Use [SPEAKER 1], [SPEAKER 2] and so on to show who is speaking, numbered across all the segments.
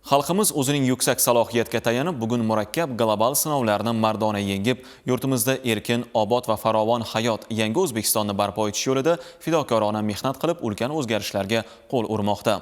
[SPEAKER 1] Xalqimiz o'zining yuksak salohiyatga tayanib, bugun murakkab global sinovlarni mardona yengib, yurtimizda erkin, obod va farovon hayot, yangi O'zbekistonni barpo etish yo'lida fidokorona mehnat qilib, ulkan o'zgarishlarga qo'l urmoqda.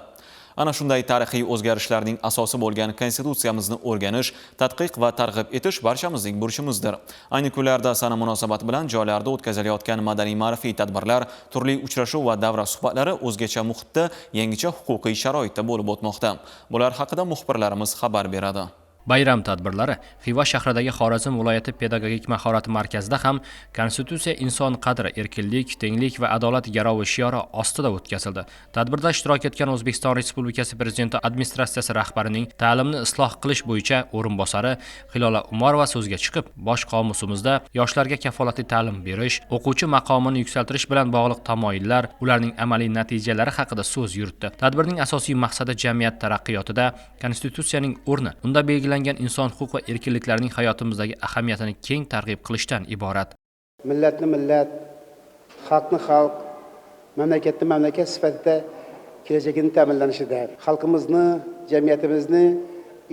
[SPEAKER 1] Ana shunday tarixiy o'zgarishlarning asosi bo'lgan konstitutsiyamizni o'rganish, tadqiq va targ'ib etish barchamizning burchimizdir. Ayni kunlarda sana munosabat bilan joylarda o'tkazilayotgan madaniy-ma'rifiy tadbirlar, turli uchrashuv va davra suhbatlari o'zgacha muhitda, yangicha huquqiy sharoitda bo'lib o'tmoqda. Bular haqida muxbirlarimiz xabar beradi.
[SPEAKER 2] Bayram tadbirlari Xiva shahridagi Xorazm viloyati pedagogik mahorat markazida ham Konstitutsiya inson qadri, erkinlik, tenglik va adolat garovi shiori ostida o'tkazildi. Tadbirda ishtirok etgan O'zbekiston Respublikasi Prezidenti administratsiyasi rahbarining ta'limni isloh qilish bo'yicha o'rinbosari Hilola Umarova so'zga chiqib, bosh qomusimizda yoshlarga kafolatli ta'lim berish, o'quvchi maqomini yuksaltirish bilan bog'liq tamoyillar, ularning amaliy natijalari haqida so'z yuritdi. Tadbirning asosiy maqsadi jamiyat taraqqiyotida Konstitutsiyaning o'rni, unda belgilangan inson huquq va erkinliklarining hayotimizdagi ahamiyatini keng targ'ib qilishdan iborat.
[SPEAKER 3] Millatni millat, xalqni xalq, mamlakatni mamlakat sifatida kelajagini ta'minlanishida, xalqimizni, jamiyatimizni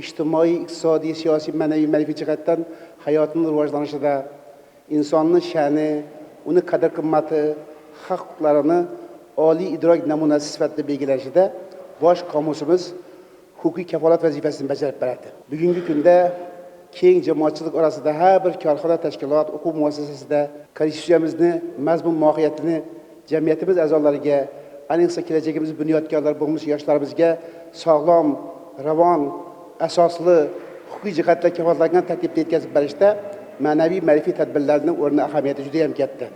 [SPEAKER 3] ijtimoiy, iqtisodiy, siyosiy, ma'naviy jihatdan hayotining rivojlanishida, insonni sha'ni, uni qadr-qimmati, haq-huquqlarini oliy idrok namunasi sifatida belgilanishida bosh qomusimiz huquqiy kafolat vazifasini bajarib boradi. Bugungi kunda keng jamoatchilik orasida har bir korxona, tashkilot, o'quv muassasasida konstitutsiyamizni mazmun mohiyatini jamiyatimiz a'zolariga, ayniqsa kelajagimiz bunyodkorlari bo'lmish yoshlarimizga sog'lom, ravon, asosli huquqiy jihatdan kafolatlangan tartibda yetkazib berishda ma'naviy-ma'rifiy tadbirlarning o'rni ahamiyati juda ham katta.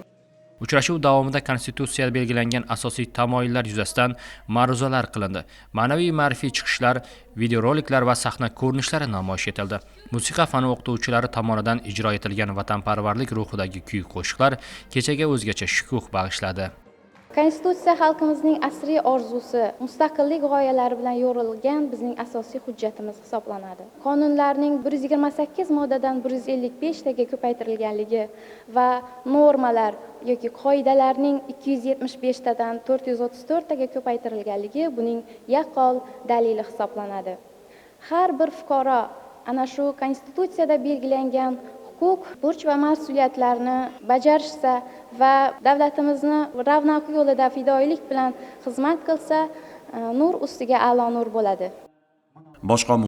[SPEAKER 2] Uchrashuv davomida Konstitutsiyada belgilangan asosiy tamoyillar yuzasidan ma'ruzalar qilindi. Ma'naviy-ma'rifiy chiqishlar, videoroliklar va sahna ko'rinishlari namoyish etildi. Musiqa fani o'qituvchilari tomonidan ijro etilgan vatanparvarlik ruhidagi kuy-qo'shiqlar kechaga o'zgacha shukuh bag'ishladi.
[SPEAKER 4] Konstitutsiya xalqimizning asriy orzusi, mustaqillik g'oyalari bilan yo'rilgan bizning asosiy hujjatimiz hisoblanadi. Qonunlarning 128 moddadan 155 taga ko'paytirilganligi va normalar yoki qoidalarning 275 tadan 434 taga ko'paytirilganligi buning yaqqol dalili hisoblanadi. Har bir fuqaro ana shu konstitutsiyada belgilangan huquq, burch va mas'uliyatlarni bajarishsa va davlatimizni ravnaqi yo'lida fidoyilik bilan xizmat qilsa, nur ustiga a'lo nur bo'ladi.
[SPEAKER 1] Boshqa